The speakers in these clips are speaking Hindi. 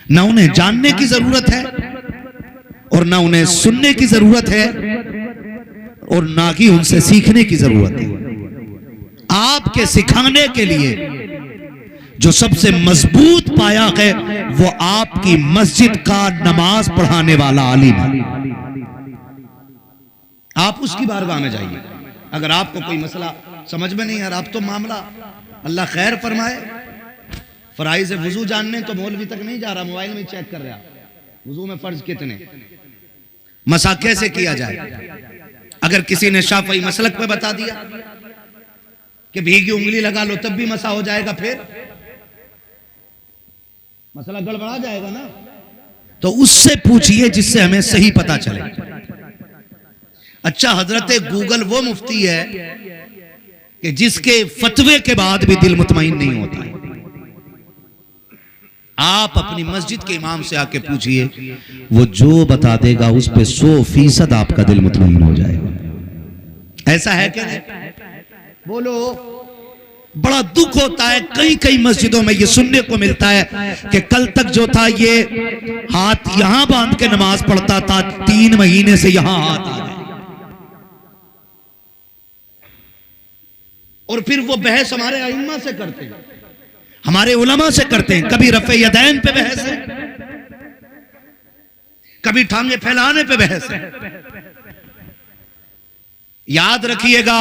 ना उन्हें जानने की जरूरत है और ना उन्हें सुनने की जरूरत है और ना ही उनसे सीखने की जरूरत है। आपके सिखाने के लिए जो सबसे मजबूत पाया है वो आपकी मस्जिद का नमाज पढ़ाने वाला आलिम है। आप उसकी बारगाह में जाइए। अगर आपको कोई मसला समझ में नहीं आ रहा, आप तो मामला अल्लाह खैर फरमाए, फराइज वजू जानने तो मौलवी तक नहीं जा रहा, मोबाइल में चेक कर रहा वजू में फर्ज कितने, मसा कैसे किया जाए। अगर किसी ने शाफई मसलक पे बता दिया कि भीगी उंगली लगा लो तब भी मसा हो जाएगा, फिर मसला गड़बड़ा जाएगा ना। तो उससे पूछिए जिससे हमें सही पता चले। अच्छा, हजरत गूगल वो मुफ्ती है कि जिसके फतवे के बाद भी दिल मुतमईन नहीं होता है। आप अपनी मस्जिद के इमाम से आके पूछिए, वो जो बता देगा उस पे 100% आपका दिल मुतमईन हो जाएगा। ऐसा है क्या? बोलो। बड़ा दुख होता है, कई कई मस्जिदों में ये सुनने को मिलता है कि कल तक जो था ये हाथ यहां बांध के नमाज पढ़ता था, 3 महीने से यहां हाथ आ गए। और फिर वो बहस हमारे अइम्मा से करते हैं, हमारे उलमा से करते हैं। कभी रफ़े यदैन पे बहस है, कभी टांगे फैलाने पे बहस है। याद रखिएगा,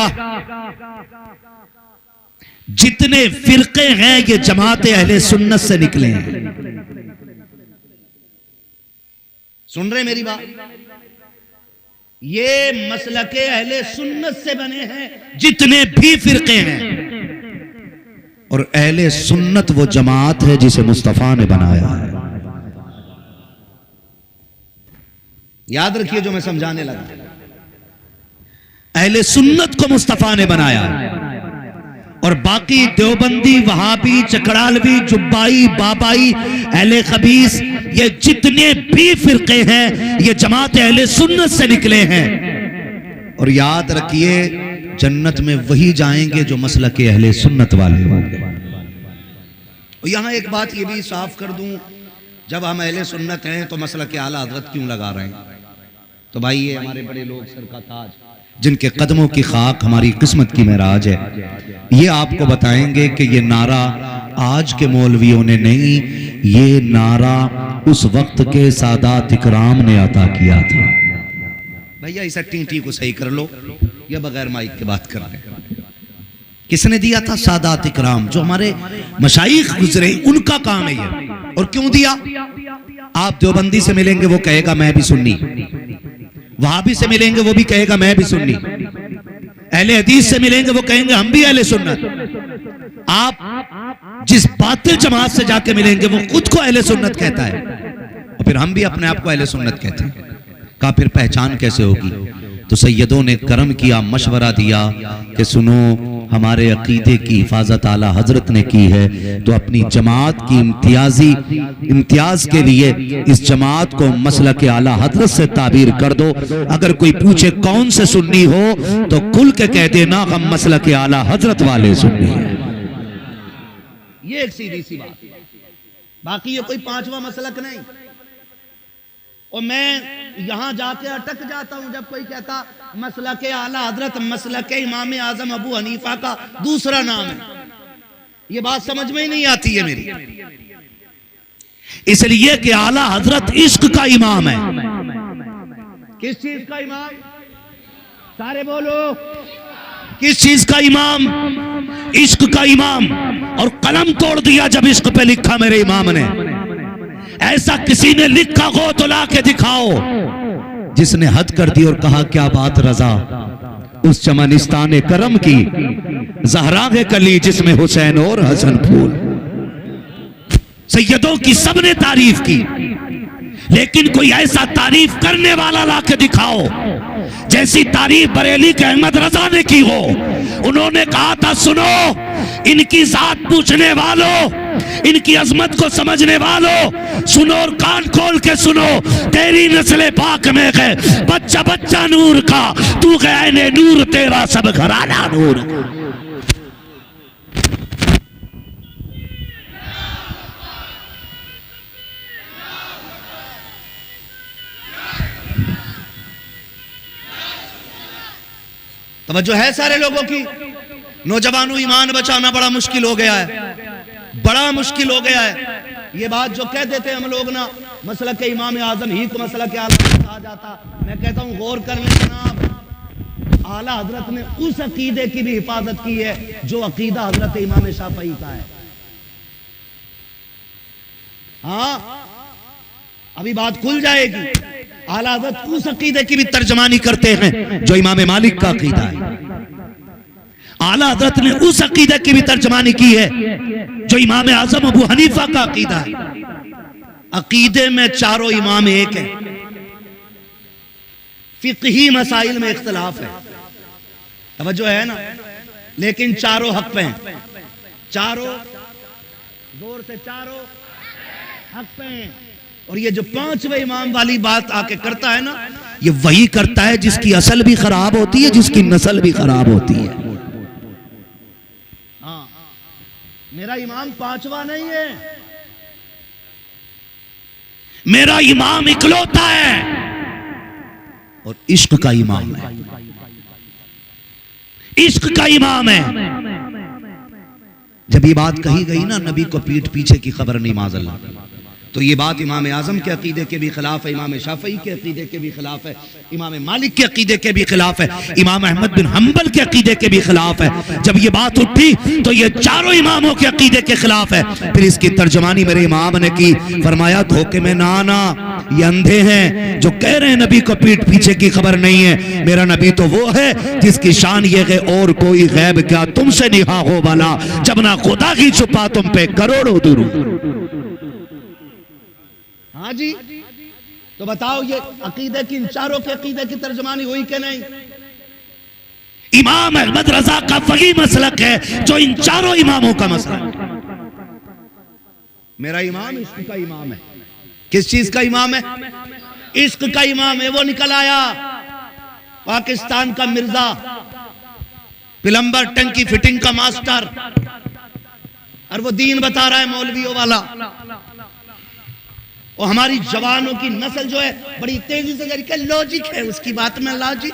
जितने फिरके हैं ये जमात अहले सुन्नत से निकले हैं। सुन रहे मेरी बात? ये मसलके अहले सुन्नत से बने हैं जितने भी फिरके हैं। और अहले सुन्नत वो जमात है जिसे मुस्तफा ने बनाया है। याद रखिए जो मैं समझाने लगा, अहले सुन्नत को मुस्तफा ने बनाया है। और बाकी देवबंदी, वहाबी, चकड़ालवी, जुब्बाई, बाबाई, अहले खबीस, ये जितने भी फिरके हैं ये जमात अहले सुन्नत से निकले हैं। और याद रखिए, जन्नत में वही जाएंगे जो मसलके अहले सुन्नत वाले होंगे। और यहां एक बात ये भी साफ कर दूं, जब हम अहले सुन्नत हैं तो मसलके आला हज़रत क्यों लगा रहे हैं? तो भाई ये हमारे बड़े लोग सर का ताज, जिनके कदमों की खाक हमारी किस्मत की महराज है, ये आपको बताएंगे कि ये नारा आज के मौलवियों ने नहीं, ये नारा उस वक्त के सादात इकराम ने अता किया था। भैया इस टी को सही कर लो, या बगैर माइक के बात कर रहे हैं। किसने दिया था? सादात इकराम, जो हमारे मशाइख गुजरे, उनका काम है ये। और क्यों दिया? आप देवबंदी से मिलेंगे वो कहेगा मैं भी सुन्नी, वहाबी से मिलेंगे वो भी कहेगा मैं भी सुन्नी, अहले हदीस से मिलेंगे वो कहेंगे हम भी अहले सुन्नत। आप जिस बातिल जमात से जाके मिलेंगे वो खुद को अहले सुन्नत कहता है, और फिर हम भी अपने आप को अहले सुन्नत कहते हैं। कहा फिर पहचान कैसे होगी? तो सैयदों ने करम किया, मशवरा दिया कि सुनो, हमारे अकीदे की हिफाजत आला हजरत ने की है, तो अपनी जमात की इम्तियाज के लिए इस जमात को मसलके आला हजरत से ताबीर कर दो। अगर कोई पूछे कौन से सुन्नी हो तो खुल के कह देना हम मसलके आला हजरत वाले सुन्नी है। ये एक सीधी सी बात, बाकी ये कोई 5वां मसलक नहीं। और मैं यहां जाके अटक जाता हूं जब कोई कहता मसलके आला हजरत, मसलके इमाम आजम अबू हनीफा का दूसरा नाम है। ये बात समझ में ही नहीं आती है मेरी, इसलिए कि आला हजरत इश्क का इमाम है। किस चीज का इमाम? सारे बोलो, किस चीज का इमाम? इश्क का इमाम। और कलम तोड़ दिया जब इश्क पे लिखा मेरे इमाम ने। ऐसा किसी ने लिखा हो तो ला के दिखाओ जिसने हद कर दी और कहा क्या बात रजा, उस चमनिस्तान करम की ज़हरा के कली जिसमें हुसैन और हसन फूल। सैयदों की सबने तारीफ की, लेकिन कोई ऐसा तारीफ करने वाला ला के दिखाओ जैसी तारीफ बरेली के अहमद रजा ने की हो। उन्होंने कहा था सुनो, इनकी जात पूछने वालों, इनकी अजमत को समझने वालों, सुनो और कान खोल के सुनो, तेरी नस्ल पाक में है बच्चा बच्चा नूर का, तू गए ने नूर तेरा सब घराना नूर। तवज्जो है सारे लोगों की। नौजवानों, ईमान बचाना बड़ा मुश्किल हो गया है, बड़ा मुश्किल हो गया है। ये बात जो कह देते हम लोग ना, मसला के इमाम आजम ही को मसला के आला कहा जाता। मैं कहता हूं गौर कर लें जनाब, आला हजरत ने उस अकीदे की भी हिफाजत की है जो अकीदा हजरत इमाम शाफई का है। हाँ, अभी बात खुल जाएगी। आला हजरत उस अकीदे की भी तर्जमानी करते हैं जो इमाम मालिक का अकीदा है। आला हजरत ने उस अकीदे की भी तर्जमानी की है जो इमाम आजम अबू हनीफा का अकीदा है। अकीदे में चारों इमाम एक है, फिक़ही मसाइल में इख्तिलाफ है, तवज्जो है ना, लेकिन चारों हक पे हैं। चारों, जोर से, चारों हक पे हैं। और ये जो पांचवें इमाम वाली बात आके करता है ना, ये वही करता है जिसकी असल भी खराब होती है, जिसकी नस्ल भी खराब होती है। हाँ, मेरा इमाम पांचवा नहीं है, मेरा इमाम इकलौता है और इश्क का इमाम है, इश्क का इमाम है। जब ये बात कही गई ना, नबी को पीठ पीछे की खबर नहीं माज़अल्लाह, तो ये बात इमाम आजम के अकीदे के भी खिलाफ है, इमाम शाफई के अकीदे के भी खिलाफ है, इमाम मालिक के अकीदे के भी खिलाफ है, इमाम अहमद बिन हंबल के अकीदे के भी खिलाफ है। जब ये बात उठी तो ये चारों इमामों के अकीदे के खिलाफ है। फिर इसकी तर्जमानी मेरे इमाम ने की, फरमाया धोखे में ना आना, ये अंधे हैं जो कह रहे हैं नबी को पीठ पीछे की खबर नहीं है। मेरा नबी तो वो है जिसकी शान ये है और कोई गैब क्या तुमसे निहा हो वाला, जब ना खुदा की छुपा तुम पे करोड़ों दुरूद। हाँ जी, तो बताओ ये अकीदे की, इन चारों के अकीदे की तर्जमानी हुई कि नहीं? इमाम अहमद रजा का वही मसलक है जो इन चारों इमामों का मसलक। मेरा इमाम इश्क का इमाम है। किस चीज का इमाम है? इश्क का इमाम है। वो निकल आया पाकिस्तान का मिर्जा, प्लम्बर, टंकी फिटिंग का मास्टर, और वो दीन बता रहा है मौलवियों वाला। और हमारी जवानों की नस्ल जो है बड़ी तेजी से जा रही है। लॉजिक है उसकी बात में, लॉजिक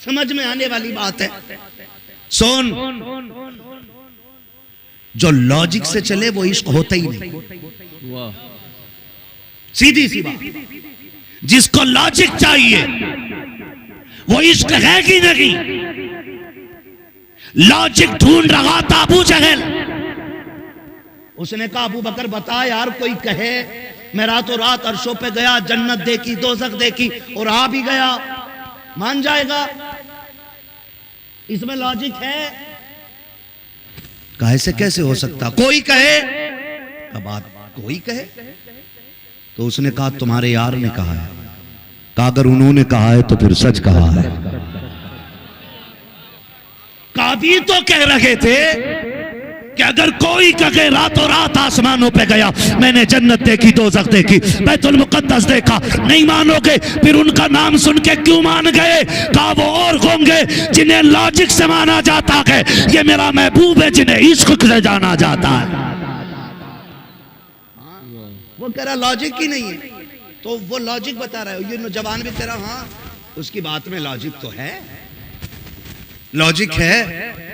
समझ में आने वाली बात है। सोन, जो लॉजिक से चले वो इश्क होता ही नहीं, सीधी सी बात। जिसको लॉजिक चाहिए वो इश्क है कि नहीं? लॉजिक ढूंढ रहा था अबू जहल। उसने कहा अबू बकर बता यार, कोई कहे मैं रातों रात अर्शों पे गया, जन्नत देखी, दोज़ख देखी और आ भी गया, मान जाएगा? इसमें लॉजिक है? कैसे कैसे हो सकता? कोई कहे, अब बात कोई कहे तो उसने कहा तुम्हारे यार ने कहा है। कहा अगर उन्होंने कहा है तो फिर सच कहा है। काबी तो कह रहे थे कि अगर कोई कहे रातों रात आसमानों पे गया, मैंने जन्नत देखी, दोज़ख देखी, बैतुल मुक़द्दस देखा, नहीं मानोगे? फिर उनका नाम सुन के क्यों मान गए? कहा वो और होंगे जिन्हें लॉजिक से माना जाता है, ये मेरा महबूब है जिन्हें इश्क से जाना जाता है। वो कह रहा लॉजिक ही नहीं है, तो वो लॉजिक बता रहा है। ये नौजवान भी कह रहा हाँ उसकी बात में लॉजिक तो है, लॉजिक है।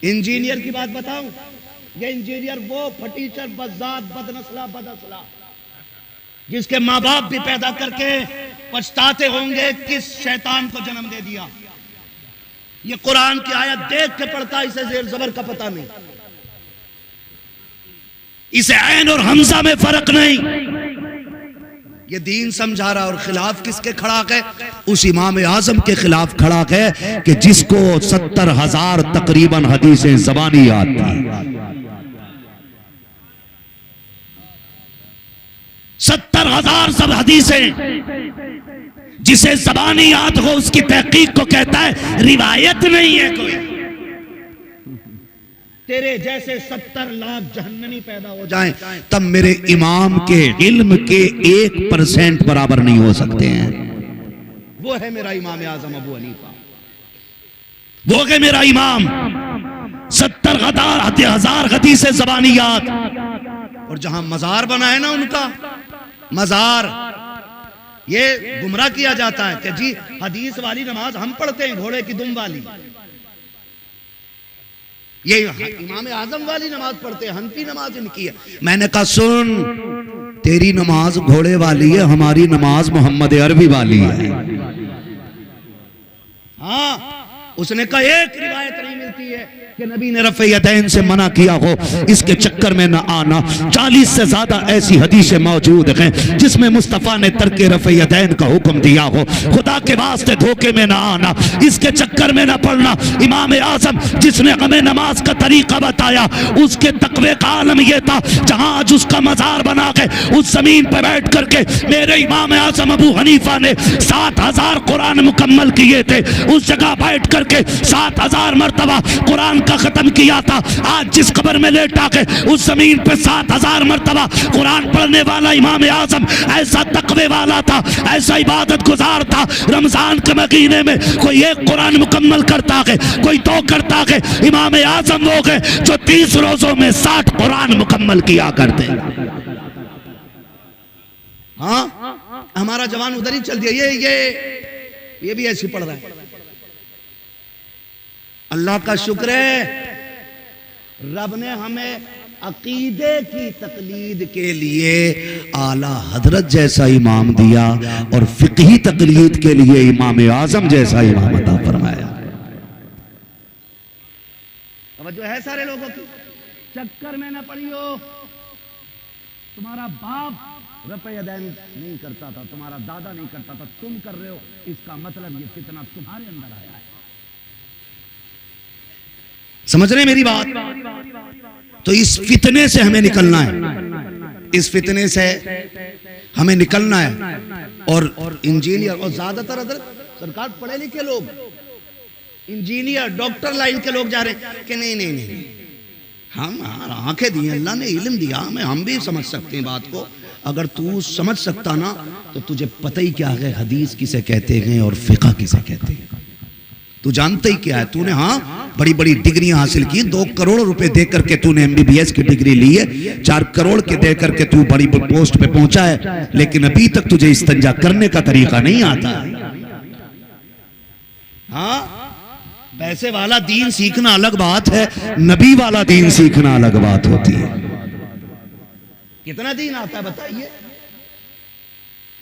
इंजीनियर की बात बताऊं, ये इंजीनियर वो फटीचर, बज़ात, बदनस्ला, बदअस्ला, जिसके माँ बाप भी पैदा करके पछताते होंगे किस शैतान को जन्म दे दिया। ये कुरान की आयत देख के पढ़ता, इसे जेर जबर का पता नहीं, इसे ऐन और हमजा में फर्क नहीं। ये दीन समझा रहा और खिलाफ किसके खड़ा है? उस इमाम आजम के खिलाफ खड़ा है कि जिसको 70,000 तकरीबन हदीसें ज़बानी याद थी। 70,000 सब हदीसें जिसे ज़बानी याद हो उसकी तहकीक को कहता है रिवायत नहीं है कोई। तेरे जैसे 70 लाख जहन्नमी पैदा हो जाएं तब मेरे इमाम के इल्म के 1% बराबर नहीं हो सकते हैं। वो है मेरा इमाम आजम अबू हनीफा, वो है मेरा इमाम। 70,000 हदीसें ज़बानी याद। और जहां मजार बना है ना उनका, मजार ये गुमराह किया जाता है कि जी हदीस वाली नमाज हम पढ़ते हैं, घोड़े की दुम वाली। ये इमाम आजम वाली नमाज पढ़ते हैं, हनफी नमाज इनकी है। मैंने कहा सुन, तेरी नमाज घोड़े वाली है, हमारी नमाज मोहम्मद अरबी वाली है। हाँ, उसने कहा एक रिवायत नहीं मिलती है कि नबी ने रफ़े यदैन से मना किया हो, इसके चक्कर में न आना। 40 से ज्यादा ऐसी हदीसें मौजूद हैं जिसमें मुस्तफ़ा ने तर्क रफ़े यदैन का हुक्म दिया हो। खुदा के वास्ते धोखे में न आना, इसके चक्कर में न पड़ना। इमाम आज़म जिसने हमें नमाज का तरीका बताया, उसके तकवे का आलम यह था, जहां आज उसका मजार बना के उस जमीन पर बैठ करके मेरे इमाम आज़म अबू हनीफा ने 7000 कुरान मुकम्मल किए थे। उस जगह बैठ करके 7000 मरतबा कुरान का खत्म किया था। आज जिस कब्र में लेटा के उस जमीन पे 7000 मरतबा कुरान पढ़ने वाला इमाम आज़म ऐसा तकवे वाला था, ऐसा इबादत गुजार था। रमजान के महीने में कोई एक कुरान मुकम्मल करता है, कोई 2 करता है। इमाम आज़म वो है जो 30 रोजों में 60 कुरान मुकम्मल किया करते। हाँ, हमारा जवान उधर ही चल दिया, ये भी ऐसी पढ़ रहा है। अल्लाह का शुक्र है, रब ने हमें अकीदे की तकलीद के लिए आला हजरत जैसा इमाम दिया और फिqही तकलीद के लिए इमाम आज़म जैसा इमाम अता फरमाया। अब जो है सारे लोगों की चक्कर में न पड़ियो। तुम्हारा बाप रफ़े यदैन नहीं करता था, तुम्हारा दादा नहीं करता था, तुम कर रहे हो, इसका मतलब ये फितना तुम्हारे अंदर आया है। समझ रहे मेरी बात? तो इस फितने से हमें निकलना है, इस फितने से हमें निकलना है। और इंजीनियर और ज्यादातर सरकार पढ़े लिखे लोग, इंजीनियर डॉक्टर लाइन के लोग जा रहे हैं कि नहीं हम आंखें दी अल्लाह ने, इल्म दिया हमें, हम भी समझ सकते हैं बात को। अगर तू समझ सकता ना तो तुझे पता ही क्या है हदीस किसे कहते हैं और फिक़ह किसे कहते हैं। तू जानता ही क्या है। तूने हाँ बड़ी बड़ी डिग्रियां हासिल की, 2 करोड़ रुपए दे करके तूने MBBS की डिग्री ली है, 4 करोड़ के दे करके तू बड़ी पोस्ट पे पहुंचा है, लेकिन अभी तक तुझे इस्तिंजा करने का तरीका नहीं आता। हाँ, पैसे वाला दीन सीखना अलग बात है, नबी वाला दीन सीखना अलग बात होती है। कितना दीन आता है बताइए?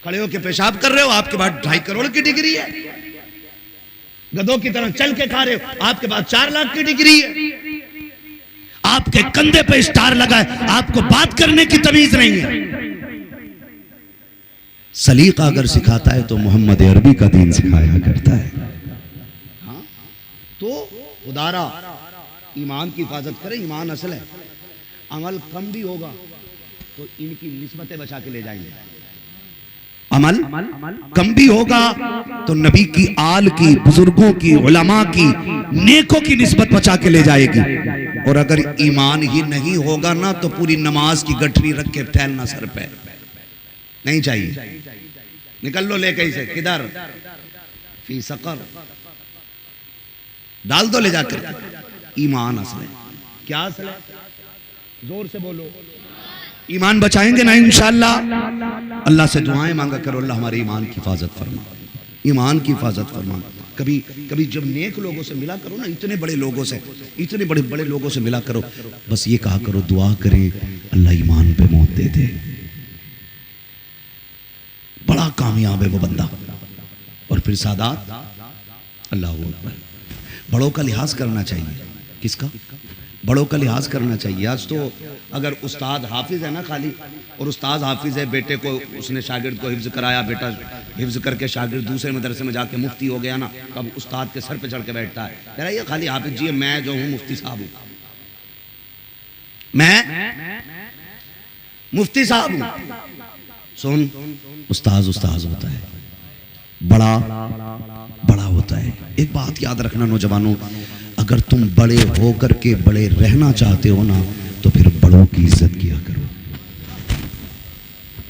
खड़े होके पेशाब कर रहे हो, आपके पास 2.5 करोड़ की डिग्री है। गधों की तरह चल के खा रहे हो, आपके पास 4 लाख की डिग्री है। आपके कंधे पे स्टार लगा है, आपको बात करने की तमीज नहीं है। सलीका अगर सिखाता है तो मोहम्मद अरबी का दीन सिखाया करता है। हाँ? तो खुदारा ईमान की हिफाजत करें, ईमान असल है। अमल कम भी होगा तो इनकी निस्बतें बचा के ले जाएंगे। अमल कम भी होगा तो नबी की आल की, बुजुर्गों की, उलमा की, नेकों की निस्बत बचा के ले जाएगी। और अगर ईमान ही नहीं होगा ना तो पूरी नमाज की गठरी रख के टहलना सर पे नहीं चाहिए। निकल लो ले कैसे, किधर? फी सकर, डाल दो ले जाकर। ईमान असल है। क्या असल है? जोर से बोलो। ईमान बचाएंगे ना इंशाअल्लाह। अल्लाह से दुआएं मांगा करो, अल्लाह हमारे ईमान की हिफाजत फरमा, ईमान की हिफाजत फरमा। कभी जब नेक लोगों से मिला करो ना, इतने बड़े लोगों से, इतने बड़े बड़े लोगों से मिला करो, बस ये कहा करो, दुआ करें अल्लाह ईमान पे मौत दे दे। बड़ा कामयाब है वो बंदा। और फिर सादात, अल्लाह अकबर। बड़ों का लिहाज करना चाहिए। किसका? बड़ों का लिहाज करना चाहिए। आज तो अगर उस्ताद हाफिज है ना खाली, और उस्ताद हाफिज है, बेटे को उसने शागिर्द को हिफ्ज कराया, बेटा हिफ्ज करके शागिर्द दूसरे मदरसे में जाके मुफ्ती हो गया ना, कब उस्ताद के सर पे चढ़ के बैठता है, कह रहा है ये खाली हाफिज जी है, मैं जो हूँ मुफ्ती साहब हूँ, मैं मुफ्ती साहब हूँ। सुन, उस्ताद उस्ताद होता है, बड़ा बड़ा होता है। एक बात याद रखना नौजवानों, अगर तुम बड़े होकर के बड़े रहना चाहते हो ना तो फिर बड़ों की इज्जत किया करो।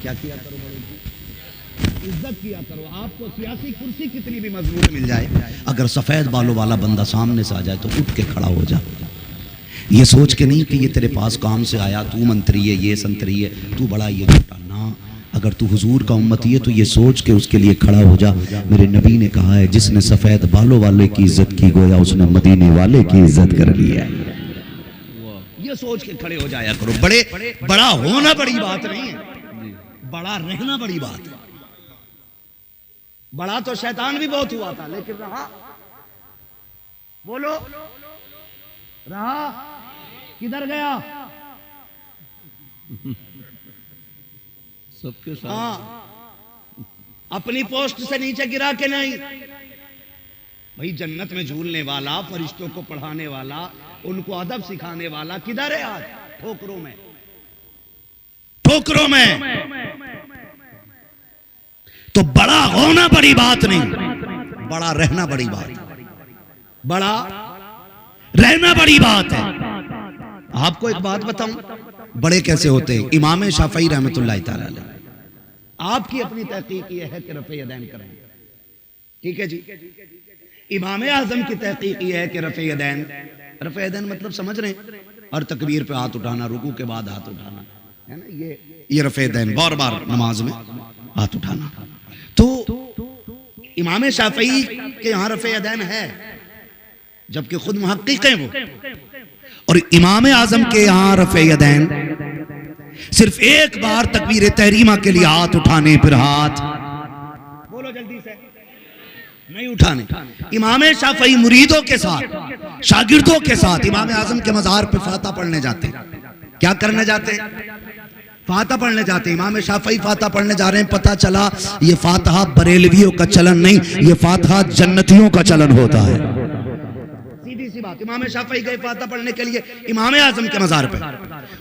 क्या किया करो? बड़ों की इज्जत किया करो। आपको सियासी कुर्सी कितनी भी मजबूत मिल जाए, अगर सफेद बालों वाला बंदा सामने से आ जाए तो उठ के खड़ा हो जा। ये सोच के नहीं कि ये तेरे पास काम से आया, तू मंत्री है, ये संतरी है, तू बड़ा ये छोटा ना। अगर तू हुजूर का उम्मती है तो ये सोच के उसके लिए खड़ा हो जा। मेरे नबी ने कहा है, जिसने सफेद बालों वाले की इज्जत की, गोया उसने मदीने वाले की इज्जत कर ली है। ये सोच के खड़े हो जाया करो। बड़ा होना बड़ी बात नहीं है, बड़ा रहना बड़ी बात है। बड़ा तो शैतान भी बहुत हुआ था, लेकिन रहा। बोलो, रहा किधर गया? सबके साथ। हाँ, अपनी पोस्ट से नीचे गिरा के नहीं। भाई जन्नत में झूलने वाला, फरिश्तों को पढ़ाने वाला, उनको अदब सिखाने वाला किधर है आज? ठोकरों में, ठोकरों में। तो बड़ा होना बड़ी बात नहीं, बड़ा रहना बड़ी बात है। बड़ा रहना बड़ी बात है। आपको एक बात बताऊं, बड़े कैसे होते हैं? इमाम शाफई रहमतुल्लाह तआला अलैह, आपकी अपनी तहकीक ये है कि रफ़े यदैन करें, ठीक है जी। इमाम आजम की तहकीक ये है कि रफ़े यदैन, रफ़े यदैन मतलब समझ रहे हैं? और तकबीर पे हाथ उठाना, रुकू के बाद हाथ उठाना, है ना? ये रफ़े यदैन बार बार नमाज में हाथ उठाना। तो इमाम शाफई के यहाँ रफ़े यदैन है, जबकि खुद मुहक्किक हैं वो। और इमाम आजम के यहाँ रफ़े यदैन सिर्फ एक बार तकबीर तहरीमा के लिए हाथ उठाने, फिर हाथ बोलो जल्दी से नहीं उठाने। इमाम शाफई मुरीदों के साथ, शागिर्दों के साथ इमाम आजम के मज़ार पे फाता पढ़ने जाते। क्या करने जाते? फाता पढ़ने जाते। इमाम शाफई फाता पढ़ने जा रहे हैं, पता चला ये फातहा बरेलवियों का चलन नहीं, ये फातहा जन्नतियों का चलन होता है। सीधी सी बात। इमाम शाफई गए फाता पढ़ने के लिए इमाम आजम के मज़ार पे,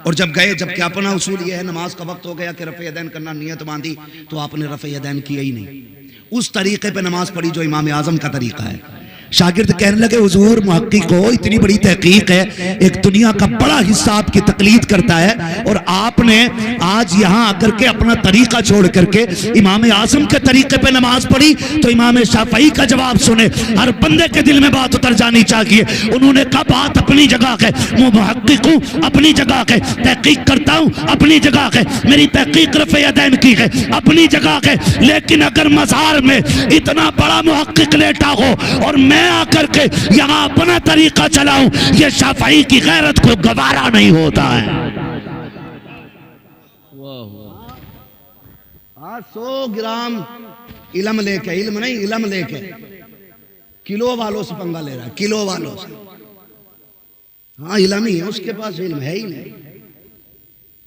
और जब गए, जबकि अपना उसूल ये है, नमाज का वक्त हो गया कि रफ़े यदैन करना, नियत बांधी, तो आपने रफ़े यदैन किया ही नहीं। उस तरीके पे नमाज पढ़ी जो इमाम आजम का तरीका है। शागिर्द कहने लगे, हुजूर मुहक्किक हो, इतनी बड़ी तहकीक है, एक दुनिया का बड़ा हिस्सा आपकी तकलीद करता है, और आपने आज यहाँ आकर के अपना तरीका छोड़ करके इमाम आजम के तरीके पे नमाज पढ़ी। तो इमाम शाफई का जवाब सुने, हर बंदे के दिल में बात उतर जानी चाहिए। उन्होंने कहा, बात अपनी जगह है, मैं मुहक्किक हूँ, अपनी जगह है, तहकीक करता हूँ, अपनी जगह है, मेरी तहकीक रफ़े यदैन की है, अपनी जगह है। लेकिन अगर मज़ार में इतना बड़ा मुहक्किक लेटा हो और मैं आकर के यहाँ अपना तरीका चलाऊं, ये शाफई की गैरत को गवारा नहीं होता है। 100 ग्राम इल्म लेके, इल्म नहीं इल्म लेके किलो वालों से पंगा ले रहा है, किलो वालों से। हाँ, इल्म ही है उसके पास, इल्म है ही नहीं।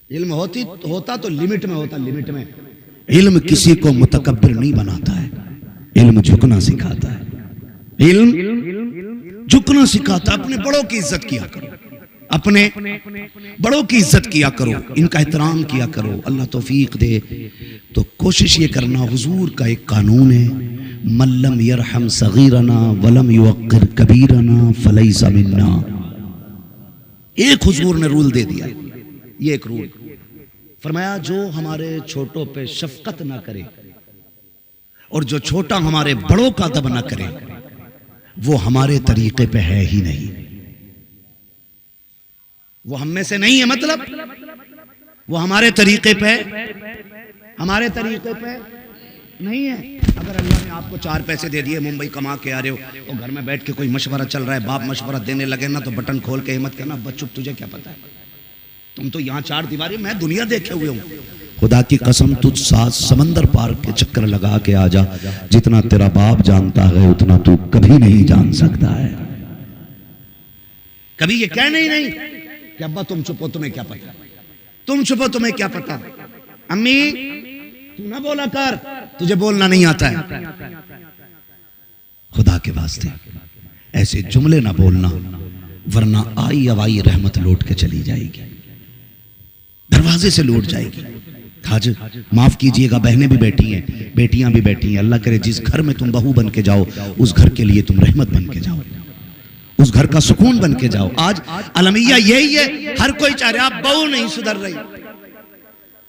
इल्म होता तो लिमिट में होता, लिमिट में। इल्म किसी को मुतकब्बिर नहीं बनाता है, इल्म झुकना सिखाता है। इल्म झुकना सिखाता। अपने बड़ों की इज्जत किया करो, अपने बड़ों की इज्जत किया करो, इनका एहतराम किया करो। अल्लाह तौफीक दे तो कोशिश ये करना। हुजूर का एक कानून है, मल्लम यरहम सगीरना वलम युक्किर कबीरना फलैसा मिन्ना। एक हुजूर ने रूल दे दिया, ये एक रूल फरमाया, जो हमारे छोटों पे शफकत ना करे और जो छोटा हमारे बड़ों का अदब ना करे, वो हमारे तरीके पे है ही नहीं, वो हम में से नहीं है। मतलब वो हमारे तरीके पे नहीं है। अगर अल्लाह ने आपको 4 पैसे दे दिए, मुंबई कमा के आ रहे हो, और घर में बैठ के कोई मशवरा चल रहा है, बाप मशवरा देने लगे ना, तो बटन खोल के हिम्मत करना, बस चुप, तुझे क्या पता है, तुम तो यहाँ 4 दीवारी, मैं दुनिया देखे हुए हूँ। खुदा की कसम, तुझ साथ समंदर पार के चक्कर लगा के आ जा, जितना तेरा बाप जानता है उतना तू कभी नहीं जान सकता है। कभी ये कहना ही नहीं कि अब्बा तुम चुप हो, तुम्हें क्या पता, तुम चुप हो, तुम्हें क्या पता, अम्मी तू ना बोला कर, तुझे बोलना नहीं आता है। खुदा के वास्ते ऐसे जुमले ना बोलना, वरना आई अवाई रहमत लौट के चली जाएगी, दरवाजे से लौट जाएगी। आज माफ कीजिएगा, बहनें भी बैठी हैं, बेटियां भी बैठी हैं। अल्लाह करे जिस घर में तुम बहू बन के जाओ, उस घर के लिए तुम रहमत बन के जाओ, उस घर का सुकून बन के जाओ। आज अलमिया यही है, हर कोई चाह रहा, आप बहू नहीं सुधर रही,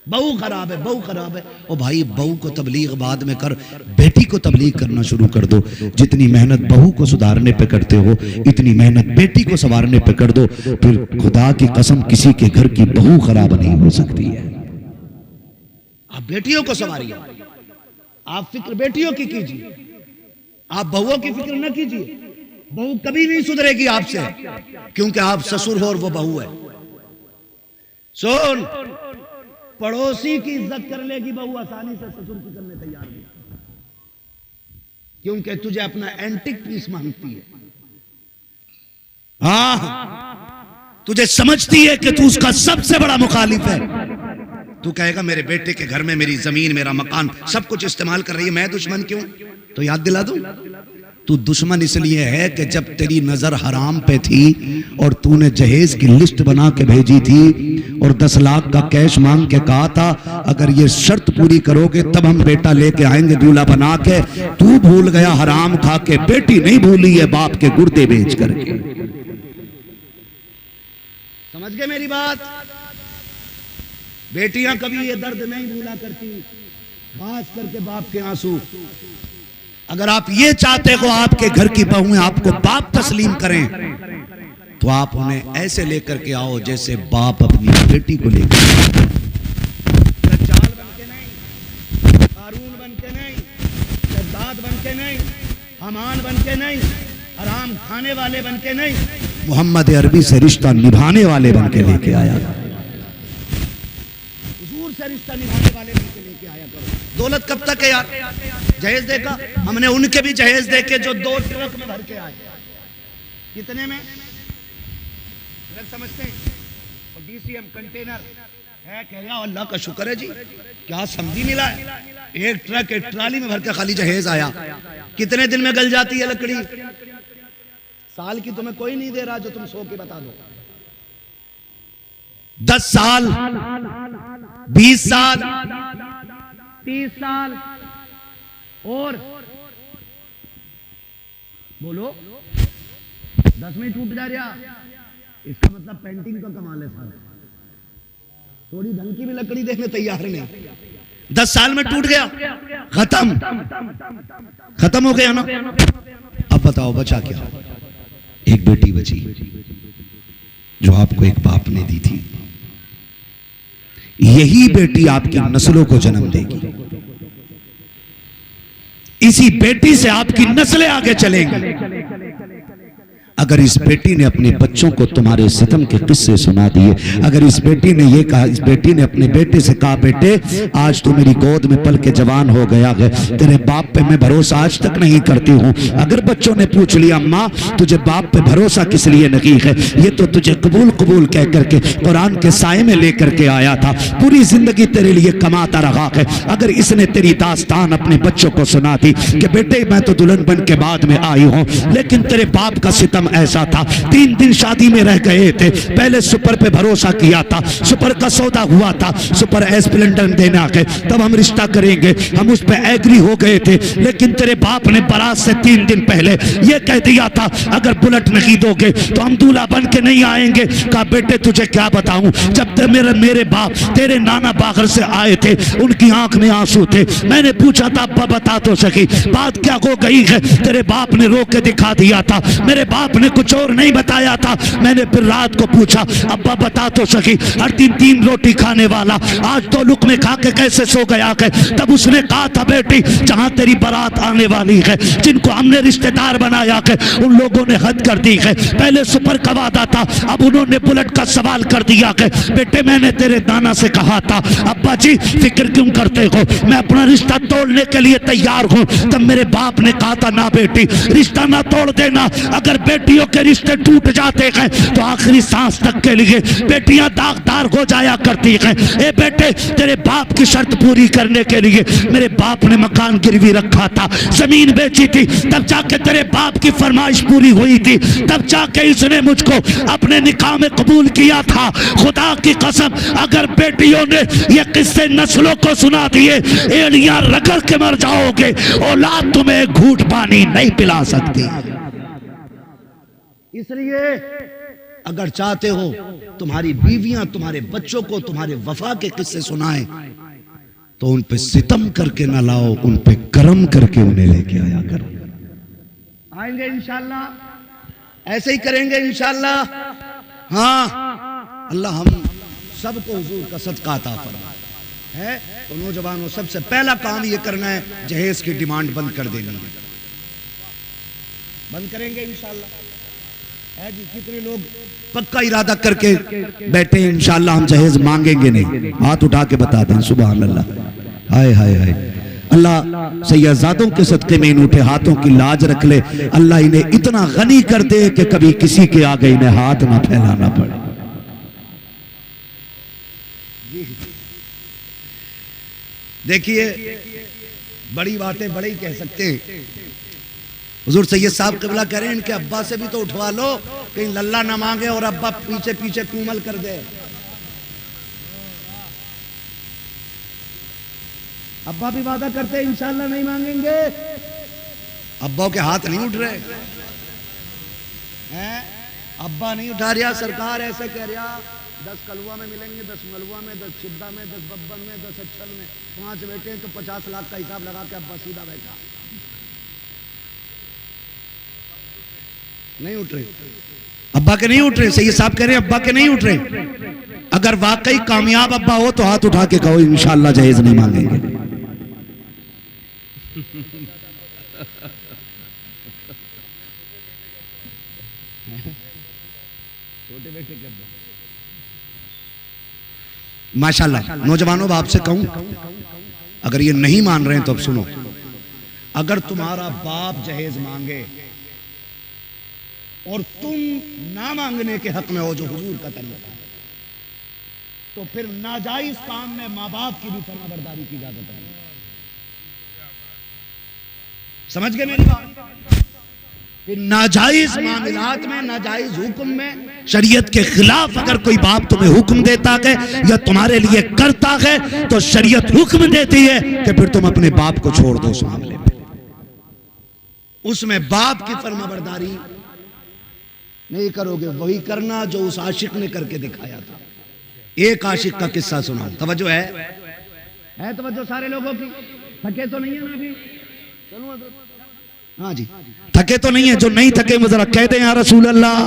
बहू खराब है, बहू खराब है। ओ भाई, बहू को तबलीग बाद में कर, बेटी को तबलीग करना शुरू कर दो। जितनी मेहनत बहू को सुधारने पे करते हो, इतनी मेहनत बेटी को संवारने पे कर दो, फिर खुदा की कसम किसी के घर की बहू खराब नहीं हो सकती है। आप बेटियों को संवारिए, आप फिक्र बेटियों की कीजिए, आप बहुओं की फिक्र न कीजिए। बहू कभी नहीं सुधरेगी आपसे, क्योंकि आप ससुर हो और वो बहू है। सुन, पड़ोसी की इज्जत कर लेगी बहू, आसानी से ससुर की करने तैयार नहीं, क्योंकि तुझे अपना एंटिक पीस मांगती है। हाँ, तुझे समझती है कि तू उसका सबसे बड़ा मुखालिफ है। तू कहेगा मेरे बेटे के घर में मेरी जमीन, मेरा मकान, सब कुछ इस्तेमाल कर रही है, मैं दुश्मन क्यों? तो याद दिला दूं, तू दुश्मन इसलिए है कि जब तेरी नजर हराम पे थी और तूने जहेज की लिस्ट बना के भेजी थी और 10 लाख का कैश मांग के कहा था अगर ये शर्त पूरी करोगे तब हम बेटा लेके आएंगे दूल्हा बना के, तू भूल गया हराम खा के। बेटी नहीं भूली है बाप के गुर्दे बेच करके। समझ गए मेरी बात? बेटियां कभी ये दर्द नहीं भूला करती, खास करके बाप के आंसू। अगर आप ये चाहते हो आपके घर की बहुएं आपको बाप तस्लीम करें, तो आप उन्हें ऐसे लेकर के आओ जैसे बाप अपनी बेटी को लेकर। दज्जाल बन के नहीं, हारून बन के नहीं, शद्दाद बन के नहीं, हमान बन के नहीं, हराम खाने वाले बन के नहीं, मोहम्मद अरबी से रिश्ता निभाने वाले बन के लेके आया। हुजूर से रिश्ता निभाने वाले बन के लेके आया करो। दौलत कब तक है यार? जहेज देखा हमने, उनके भी जहेज देखे जो 2 ट्रक में भर के आए। कितने में? ट्रक समझते हैं? और DCM कंटेनर है, कह रहा अल्लाह का शुक्र है जी, क्या समझी मिला है। एक ट्रक एक ट्राली में भर के खाली जहेज आया। कितने दिन में गल जाती है लकड़ी? साल की तुम्हें कोई नहीं दे रहा जो तुम 100 की बता दो। 10 साल, 20 साल, 30 साल, और बोलो 10 में टूट जा रहा। इसका मतलब पेंटिंग का कमाल है सारा। थोड़ी ढंग की भी लकड़ी देखने तैयार नहीं, 10 साल में टूट गया, खत्म हो गया ना। अब बताओ बचा क्या? एक बेटी बची जो आपको एक बाप ने दी थी। यही बेटी आपकी नस्लों को जन्म देगी, इसी बेटी से आपकी नस्लें आगे चलेंगी। अगर इस बेटी ने अपने बच्चों को तुम्हारे सितम के किस्से सुना दिए, अगर इस बेटी ने ये कहा, इस बेटी ने अपने बेटे से कहा बेटे आज तो मेरी गोद में पल के जवान हो गया है, तेरे बाप पे मैं भरोसा आज तक नहीं करती हूँ। अगर बच्चों ने पूछ लिया अम्मा तुझे बाप पे भरोसा किस लिए नहीं है, ये तो तुझे कबूल कबूल कह करके कुरान के साए में लेकर के आया था, पूरी जिंदगी तेरे लिए कमाता रहा है। अगर इसने तेरी दास्तान अपने बच्चों को सुना दी कि बेटे मैं तो दुल्हन बन के बाद में आई हूँ, लेकिन तेरे बाप का सितम ऐसा था, 3 दिन शादी में रह गए थे, पहले सुपर पे भरोसा किया था, सुपर का सौदा हुआ था, सुपर स्प्लेंडर देना है तब हम रिश्ता करेंगे, हम उस पे एग्री हो गए थे, लेकिन तेरे बाप ने बारात से 3 दिन पहले ये कह दिया था अगर बुलेट नहीं दोगे तो हम दूल्हा बन के नहीं आएंगे। कहा बेटे तुझे क्या बताऊं, जब तक मेरे बाप तेरे नाना बागर से आए थे उनकी आंख में आंसू थे, मैंने पूछा था अब्बा बता तो सकी बात क्या हो गई है, तेरे बाप ने रोक के दिखा दिया था, मेरे बाप ने कुछ और नहीं बताया था। मैंने फिर रात को पूछा अब्बा बता तो सकी, हर दिन 3 रोटी खाने वाला आज 2 लुकमे खा के कैसे सो गया है। तब उसने कहा था बेटी जहां तेरी बारात आने वाली है, जिनको हमने रिश्तेदार बनाया है उन लोगों ने हद कर दी है, पहले सुपर का वादा था अब उन्होंने बुलेट का सवाल कर दिया है। बेटे मैंने तेरे नाना से कहा था अब्बा जी फिक्र क्यों करते हो, मैं अपना रिश्ता तोड़ने के लिए तैयार हूं। तब मेरे बाप ने कहा था ना बेटी रिश्ता ना तोड़ देना, अगर बेटियों के रिश्ते टूट जाते हैं तो आखिरी सांस तक के लिए बेटियां दागदार हो जाया करती हैं। ए बेटे तेरे बाप की शर्त पूरी करने के लिए मेरे बाप ने मकान गिरवी रखा था, जमीन बेची थी, तब जाके तेरे बाप की फरमाइश पूरी हुई थी, तब जाके इसने मुझको अपने निकाह में कबूल किया था। खुदा की कसम अगर बेटियों ने ये किस्से नस्लों को सुना दिए एड़ियां रगड़ के मर जाओगे, औलाद तुम्हें घूंट पानी नहीं पिला सकती। इसलिए अगर चाहते हो तुम्हारी बीवियां तुम्हारे बच्चों को तुम्हारे वफा के किस्से सुनाएं तो उन पे सितम करके ना लाओ, उन पे करम करके उन्हें लेके आया करो। आएंगे इंशाल्लाह, ऐसे ही करेंगे इंशाल्लाह। हाँ अल्लाह हम सबको हुजूर का सदका अता फरमाए। है तो नौजवानों सबसे पहला काम ये करना है, जहेज की डिमांड बंद कर देनी है। बंद करेंगे इंशाल्लाह। है जी, कितने लोग पक्का इरादा करके बैठे हैं इंशाल्लाह हम जहेज मांगेंगे नहीं? हाथ उठा के बता दें सुभान अल्लाह। हाय हाय हाय, अल्लाह सैयदादों के सदके में इन उठे हाथों की लाज रख ले। अल्लाह इन्हें इतना गनी कर दे कि कभी किसी के आगे इन्हें हाथ ना फैलाना पड़े। देखिए बड़ी बातें बड़े ही कह सकते हैं। हुजूर सैयद साहब क़िबला कह रहे हैं इनके अब्बा से भी तो उठवा लो, कहीं लल्ला ना मांगे और अब्बा पीछे पीछे कूमल कर दे। अब्बा भी वादा करते हैं इंशाल्लाह नहीं मांगेंगे। अब्बा के हाथ नहीं उठ रहे हैं, अब्बा नहीं उठा रहा, सरकार ऐसे कह रहा 10 कलुआ में मिलेंगे, 10 मलुआ में, 10 चिद्दा में, 10 बब्बन में, 10 अच्छल में, 5 बेटे तो 50 लाख का हिसाब लगा के अब्बा सीधा बैठा। नहीं उठ रहे, अब्बा के नहीं उठ रहे। सैयद साहब कह रहे हैं अब्बा के नहीं उठ रहे। अगर वाकई कामयाब अब्बा हो तो हाथ उठा के कहो इंशाल्लाह जहेज नहीं मांगेंगे। छोटे बेटे के अब्बा माशाल्लाह। नौजवानों अब आपसे कहूं, अगर ये नहीं मान रहे हैं तो अब सुनो, अगर तुम्हारा बाप जहेज मांगे और तुम ना मांगने के हक में हो जो हुजूर का तरीका है, तो फिर नाजायज काम में माँ बाप की भी फरमाबरदारी की इजाजत नहीं। समझ गए मेरी बात? कि नाजायज मामलात में, नाजायज हुक्म में, शरीयत के खिलाफ अगर कोई बाप तुम्हें हुक्म देता है या तुम्हारे लिए करता है तो शरीयत हुक्म देती है कि फिर तुम अपने बाप को छोड़ दो उस मामले में। उसमें बाप की फरमाबरदारी नहीं करोगे, वही करना जो उस आशिक ने करके दिखाया था। एक आशिक का किस्सा सुनाऊं, तवज्जो है तवज्जो सारे लोगों की? थके तो नहीं है ना अभी? चलो हाँ जी, थके तो नहीं है? जो नहीं थके वो जरा कह दें या रसूल अल्लाह।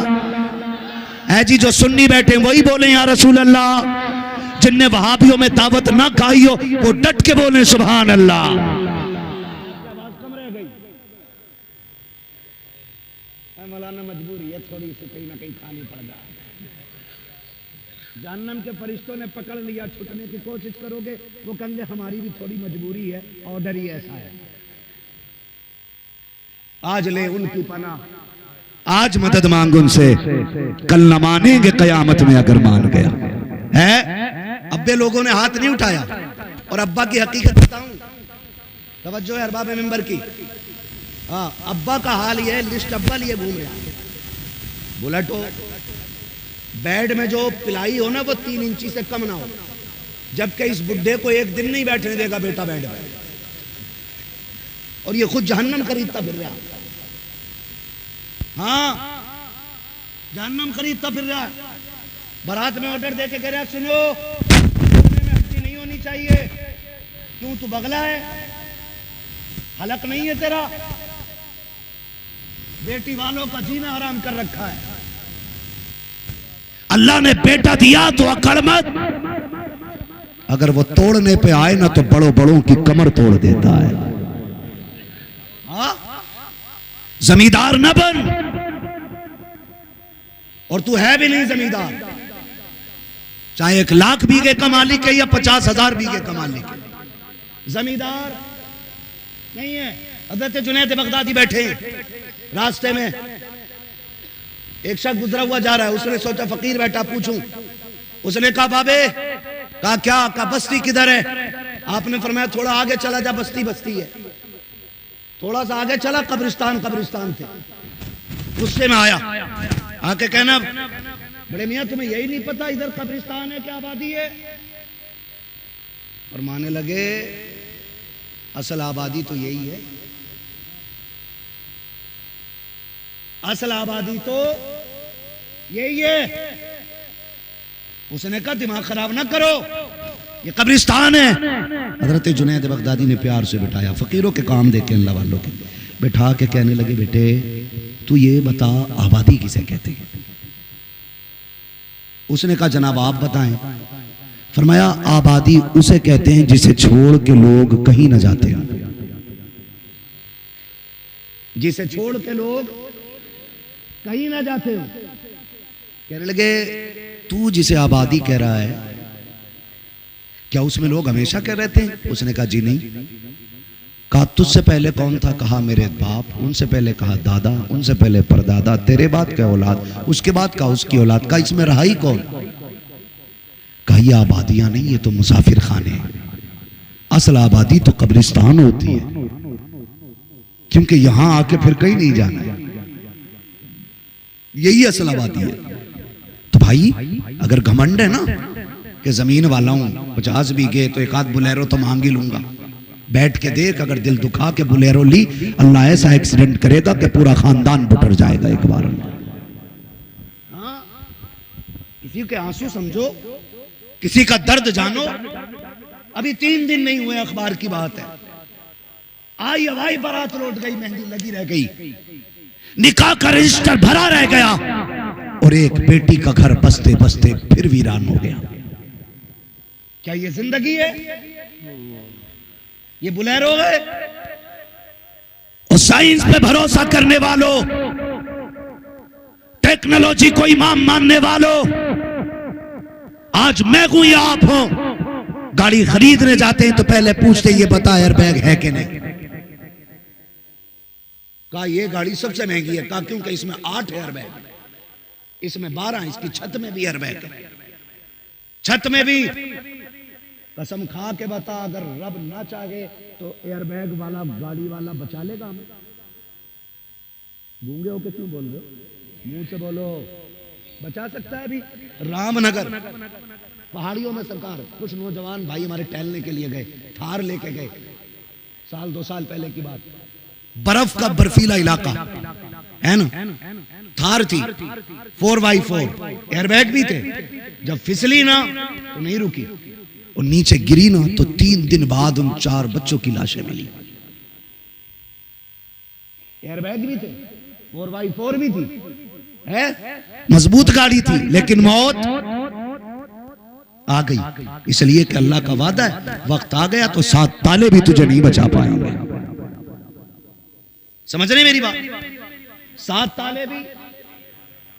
है जी, जो सुन्नी बैठे वही बोले या रसूल अल्लाह। जिनने वहाबियों में दावत ना खाई हो वो डट के बोले सुभान अल्लाह। मौलाना मजबूरी है थोड़ी सी, कहीं ना कहीं खानी पड़ जाए। जहन्नम के फरिश्तों ने पकड़ लिया, छुटने की कोशिश करोगे वो कहेंगे हमारी भी थोड़ी मजबूरी है, ऑर्डर ही ऐसा है। आज ले उनकी पनाह, आज मदद मांग उनसे, कल न मानेंगे कयामत में अगर मान गया है। अब्बे लोगों ने हाथ नहीं उठाया। और अब्बा की हकीकत बताऊं, तवज्जो है अरबाब मेंबर की। हाँ, अब्बा का हाल ये है, लिस्ट अब्बा लिए घूम रहा है। बुलेट हो, बेड में जो पिलाई हो ना वो 3 इंची से कम ना हो, जबकि इस बुड्ढे को एक दिन नहीं बैठने देगा बेटा बेड में, और ये खुद जहन्नम खरीदता फिर रहा। हाँ, जहन्नम खरीदता फिर रहा। बारात में ऑर्डर देके कह रहा सुनो में हड्डी नहीं होनी चाहिए। क्यों, तू बगला है? हलक नहीं है तेरा? बेटी वालों का जीना हराम कर रखा है। अल्लाह ने बेटा दिया तो अकड़ मत। अगर वो तोड़ने पे आए ना तो बड़ों बड़ों की कमर तोड़ देता है। जमींदार न बन, और तू है भी नहीं जमींदार, चाहे 1 लाख बीघे का मालिक है या 50,000 बीघे का मालिक है, जमींदार नहीं है। हज़रत जुनैद बगदादी बैठे रास्ते में, एक शख्स गुजरा हुआ जा रहा है, उसने सोचा फकीर बैठा पूछूं। उसने कहा बाबे, कहा क्या? कहा बस्ती किधर है? आपने फरमाया थोड़ा आगे चला जा, बस्ती बस्ती है। थोड़ा सा आगे चला, कब्रिस्तान कब्रिस्तान थे। गुस्से में आया, आके कहना बड़े मियाँ तुम्हें यही नहीं पता इधर कब्रिस्तान है क्या आबादी है? और माने लगे असल आबादी तो यही है, असल आबादी तो यही है। उसने कहा दिमाग खराब ना करो, ये कब्रिस्तान है। हजरत जुनैद बगदादी ने प्यार से बिठाया, फकीरों के काम देखे अल्लाह वालों के, बिठा के कहने लगे बेटे तू ये बता आबादी किसे कहते हैं? उसने कहा जनाब आप बताएं। फरमाया आबादी उसे कहते हैं जिसे छोड़ के लोग कहीं ना जाते हो, जिसे छोड़ के लोग कहीं ना जाते हो। कहने लगे तू जिसे आबादी कह रहा है क्या उसमें लोग हमेशा कह रहे थे? उसने कहा जी नहीं। कहा तुझसे पहले कौन था? कहा मेरे बाप, उनसे पहले कहा दादा, उनसे पहले परदादा, तेरे बाद क्या औलाद, उसके बाद कहा उसकी औलाद। कहा इसमें रहा ही कौन? कहा ये आबादियां नहीं, ये तो मुसाफिर खाने हैं। असल आबादी तो कब्रिस्तान होती है, क्योंकि यहां आके फिर कहीं नहीं जाना है, यही असल आबादी है। तो भाई अगर घमंड है ना कि जमीन वाला हूं 50 बीघे तो एक आध बुलेरो तो मांग ही लूंगा, बैठ के देख, अगर दिल दुखा के बुलेरो ली, अल्लाह ऐसा एक्सीडेंट करेगा कि पूरा खानदान बुटर जाएगा एक बार। हाँ, किसी के आंसू समझो, किसी का दर्द जानो। अभी 3 दिन नहीं हुए, अखबार की बात है, आई हवाई बारात लौट गई, मेहंदी लगी रह गई, निकाह का रजिस्टर भरा रह गया, और एक बेटी का घर बसते बसते फिर वीरान हो गया। क्या ये जिंदगी है? ये बुलेरो है? और साइंस पे भरोसा करने वालों, टेक्नोलॉजी को इमाम मानने वालों, आज मैं हूं या आप हो, गाड़ी खरीदने जाते हैं तो पहले पूछते ये बता एयरबैग है कि नहीं। कहा ये गाड़ी सबसे महंगी है। कहा क्योंकि इसमें 8 एयरबैग, इसमें 12, इसकी छत में भी एयरबैग है, छत में भी। कसम खा के बता, अगर रब ना चाहे तो एयरबैग वाला गाड़ी वाला बचा लेगा हमें? गूंगे होके क्यों बोल रहे हो? मुंह से बोलो, बचा सकता है? अभी रामनगर पहाड़ियों में सरकार, कुछ नौजवान भाई हमारे टहलने के लिए गए, थार लेके गए, 1-2 साल पहले की बात, बर्फ का बर्फीला इलाका है ना, थार थी 4x4, एयरबैग भी थे। जब फिसली ना तो नहीं रुकी, और नीचे गिरी ना तो 3 दिन बाद उन 4 बच्चों की लाशें मिली। एयरबैग भी थे, 4x4 भी थी, है मजबूत गाड़ी थी, लेकिन मौत आ गई। इसलिए कि अल्लाह का वादा है, वक्त आ गया तो 7 ताले भी तुझे नहीं बचा पाएंगे। समझ रहे मेरी बात? 7 ताले भी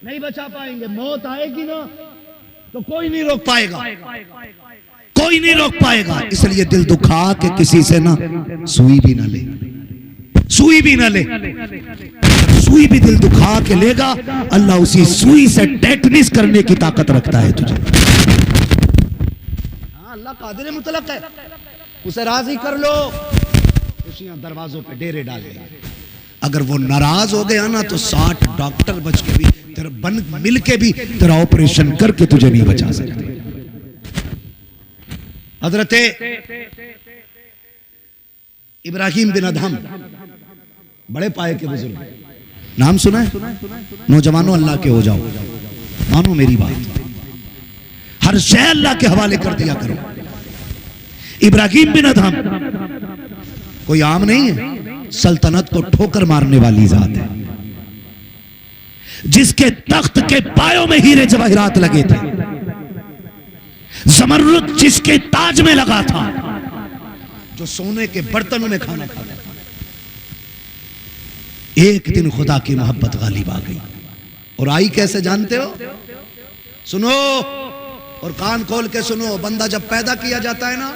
नहीं बचा पाएंगे। मौत आएगी ना तो कोई नहीं रोक पाएगा, कोई नहीं रोक पाएगा। इसलिए दिल दुखा के किसी से ना सुई भी ना ले, सुई भी ना ले। सुई भी दिल दुखा के लेगा, अल्लाह उसी सुई से टेटनिस करने की ताकत रखता है तुझे। अल्लाह कादिर मुतलक है, उसे राजी कर लो, खुशियां दरवाजों पे डेरे डाले। अगर वो नाराज हो गया ना तो 60 डॉक्टर बच के भी तेरा बन मिल के भी तेरा ऑपरेशन करके तुझे नहीं बचा सकते। हजरत इब्राहिम बिन अदहम बड़े पाए के बुजुर्ग, नाम सुना है? नौजवानों अल्लाह के हो जाओ, मानो मेरी बात, हर शय अल्लाह के हवाले कर दिया करो। इब्राहिम बिन अदहम कोई आम नहीं है, सल्तनत को ठोकर मारने वाली जात है, जिसके तख्त के पायों में हीरे जवाहिरात लगे थे, जमरुद जिसके ताज में लगा था, जो सोने के बर्तनों में खाना खाता था। एक दिन खुदा की मोहब्बत गालिब आ गई, और आई कैसे जानते हो? सुनो और कान खोल के सुनो। बंदा जब पैदा किया जाता है ना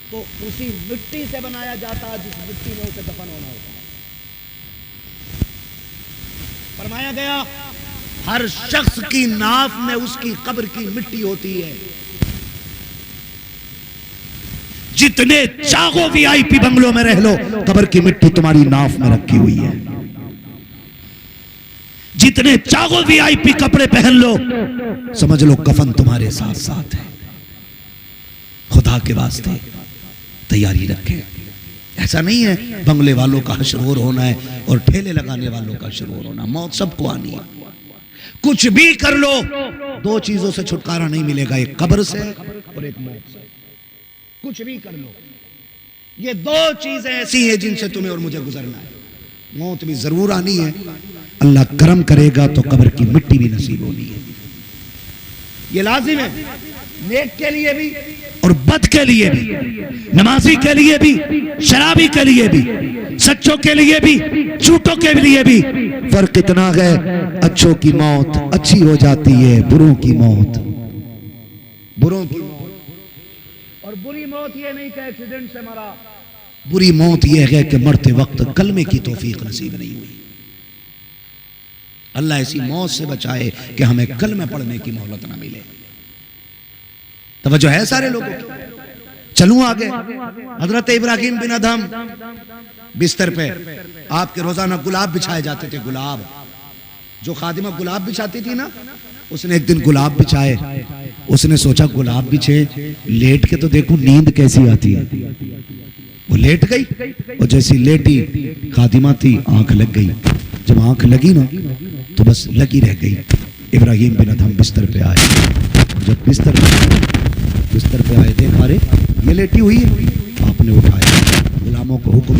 तो उसी मिट्टी से बनाया जाता है जिस मिट्टी में उसे दफन होना होता है। फरमाया गया हर शख्स की नाफ में उसकी कब्र की मिट्टी होती है। जितने चाहो वीआईपी बंगलों में रह लो, कब्र की मिट्टी तुम्हारी नाफ में रखी हुई है। जितने चाहो वीआईपी कपड़े पहन लो, समझ लो कफन तुम्हारे साथ साथ है। खुदा के वास्ते तैयारी रखें। ऐसा नहीं है बंगले वालों का हशरोर होना है और ठेले लगाने वालों का हशरोर होना। मौत सबको आनी है। कुछ भी कर लो, 2 चीजों से छुटकारा नहीं मिलेगा, एक कब्र से और एक मौत से। कुछ भी कर लो, ये 2 चीजें ऐसी हैं जिनसे तुम्हें और मुझे गुजरना है। मौत भी जरूर आनी है, अल्लाह करम करेगा तो कब्र की मिट्टी भी नसीब होनी है, ये लाजिम है। नेक के लिए भी और बद के लिए भी, नमाजी के लिए भी, शराबी के लिए भी, सच्चों के लिए भी, झूठों के लिए भी। फर्क इतना है, अच्छों की मौत अच्छी हो जाती है, बुरों की मौत बुरों की मौत। और बुरी मौत ये नहीं कि एक्सीडेंट से मरा, बुरी मौत यह है कि मरते वक्त कलमे की तौफीक नसीब नहीं हुई। अल्लाह ऐसी मौत से बचाए कि हमें कलमे पढ़ने की मोहलत ना मिले। तवज्जो है सारे लोगों की। चलूं आगे। हजरत इब्राहिम बिन अदहम बिस्तर पे आपके रोजाना गुलाब बिछाए जाते थे। गुलाब, जो खादिमा गुलाब बिछाती थी ना, उसने एक दिन गुलाब बिछाए। उसने सोचा गुलाब बिछे, लेट के तो देखूं नींद कैसी आती है। वो लेट गई और जैसी लेटी, खादिमा थी, आंख लग गई। जब आंख लगी ना तो बस लगी रह गई। इब्राहिम बिन अदहम बिस्तर पे आए। जब बिस्तर पे आए, देखा रे ये लेटी हुई है। आपने उठाया, गुलामों को हुक्म,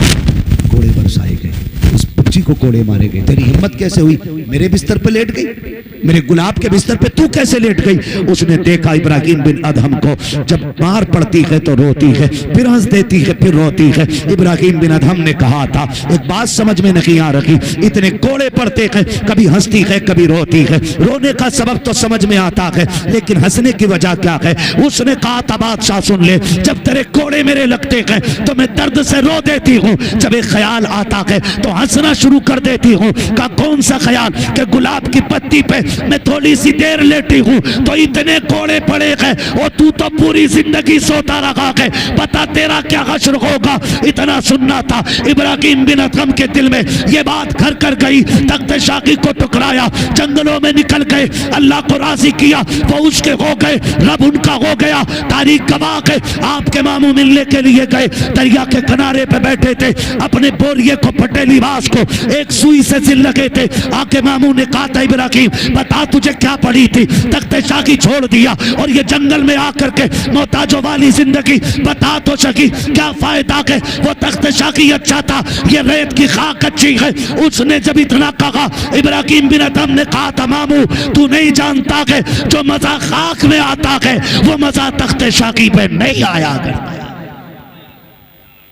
कोड़े बरसाए गए, उस बच्ची को कोड़े मारे गए। तेरी हिम्मत कैसे हुई, मेरे बिस्तर पे लेट गई, मेरे गुलाब के बिस्तर पे तू कैसे लेट गई। उसने देखा इब्राहिम बिन अदहम को, जब मार पड़ती है तो रोती है, फिर हंस देती है, फिर रोती है। इब्राहिम बिन अदहम ने कहा था, एक बात समझ में नहीं आ रही, इतने कोड़े पड़ते हैं, कभी हंसती है कभी रोती है। रोने का सबब तो समझ में आता है, लेकिन हंसने की वजह क्या है। उसने कहा था, बादशाह सुन ले, जब तेरे कोड़े मेरे लगते हैं तो मैं दर्द से रो देती हूँ, जब एक ख्याल आता है तो हंसना शुरू कर देती हूँ। का कौन सा ख्याल, कि गुलाब की पत्ती पे मैं थोड़ी सी देर लेटी हूँ तो इतने कोड़े पड़े हैं, और तू तो पूरी जिंदगी सोता रहा है, पता तेरा क्या हश्र होगा। इतना सुनना था। इब्राहिम बिन अदहम के दिल में ये बात घर कर गई। तख्त शाकी को टुकराया, जंगलों में निकल गए, अल्लाह को राजी किया, वो उसके हो गए, रब उनका हो गया। तारीख गवाह है, आपके मामू मिलने के लिए गए, दरिया के किनारे पे बैठे थे, अपने बोरिए को, फटे लिबास को एक सुई से सिल लगे थे। आके मामू ने कहा था, इब्राहिम बता तुझे क्या पड़ी थी। तख्ते शाकी छोड़ दिया और ये जंगल में आकर के मोहताजों वाली जिंदगी बता तो सकी, क्या फायदा है। वो तख्ते शाकी अच्छा था, ये रेत की खाक अच्छी है। उसने जब इतना कहा, इब्राहिम बिन अदहम ने कहा था, मामू तू नहीं जानता है, जो मजा खाक में आता है वो मजा तख्ते शाकी पे नहीं आया करता।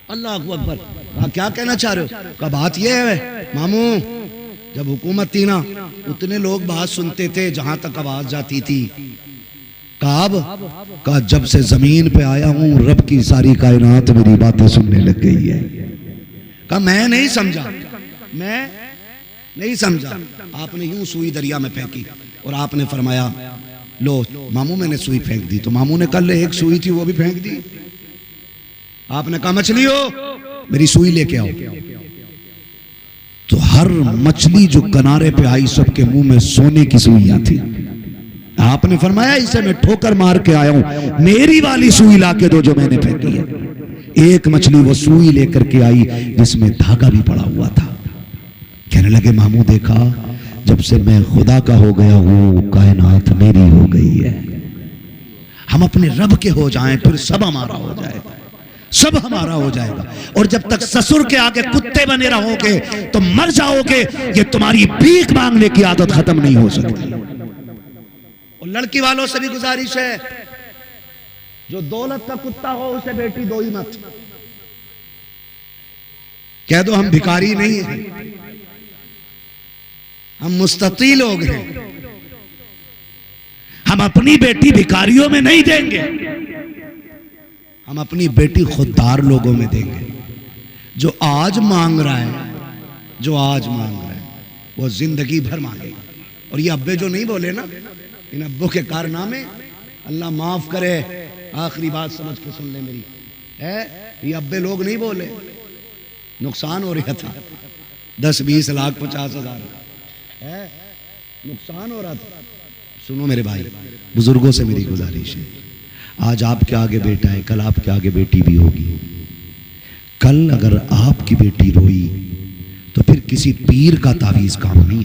अल्लाह अकबर। क्या कहना चाह रहे हो। का बात ये है मामू, जब हुकूमत थी ना, उतने लोग बात सुनते थे जहां तक आवाज जाती थी। काब का जब से जमीन पे आया हूं, रब की सारी कायनात मेरी बातें सुनने लग गई है। का मैं नहीं समझा, मैं नहीं समझा। आपने यूं सुई दरिया में फेंकी और आपने फरमाया, लो मामू मैंने सुई फेंक दी। तो मामू ने कल एक सुई थी वो भी फेंक दी। आपने कहा मछली हो, मेरी सुई लेके आओ। तो हर मछली जो किनारे पे आई, सबके मुंह में सोने की सुइयां थी। आपने फरमाया, इसे मैं ठोकर मार के आया हूं, मेरी वाली सुई ला के दो जो मैंने फेंकी है। एक मछली वो सुई लेकर के आई जिसमें धागा भी पड़ा हुआ था। कहने लगे, मामू देखा, जब से मैं खुदा का हो गया हूं, कायनात मेरी हो गई है। हम अपने रब के हो जाएं, फिर सब हमारा हो जाएगा, सब हमारा हो जाएगा। और जब तक ससुर के आगे कुत्ते बने रहोगे तो मर जाओगे। ये तुम्हारी भीख मांगने की आदत खत्म नहीं हो सकती। और लड़की वालों से भी गुजारिश है, जो दौलत का कुत्ता हो उसे बेटी दो ही मत। कह दो हम भिखारी नहीं हैं, हम मुस्तती लोग हैं, हम अपनी बेटी भिखारियों में नहीं देंगे, हम अपनी बेटी खुददार लोगों में देंगे। जो आज मांग रहा है, जो आज मांग रहा है, वो जिंदगी भर मांगेगा। और ये अब्बे जो नहीं बोले ना, इन अब्बों के कारनामे, अल्लाह माफ करे। आखिरी बात समझ के सुन ले मेरी, है ये अब्बे लोग नहीं बोले, नुकसान हो रहा था। 10, 20 लाख 50 हजार है, नुकसान हो रहा था। सुनो मेरे भाई, बुजुर्गों से मेरी गुजारिश है, आज आपके आगे बेटा है, कल आपके आगे बेटी भी होगी। कल अगर आपकी बेटी रोई तो फिर किसी पीर का तावीज काम नहीं।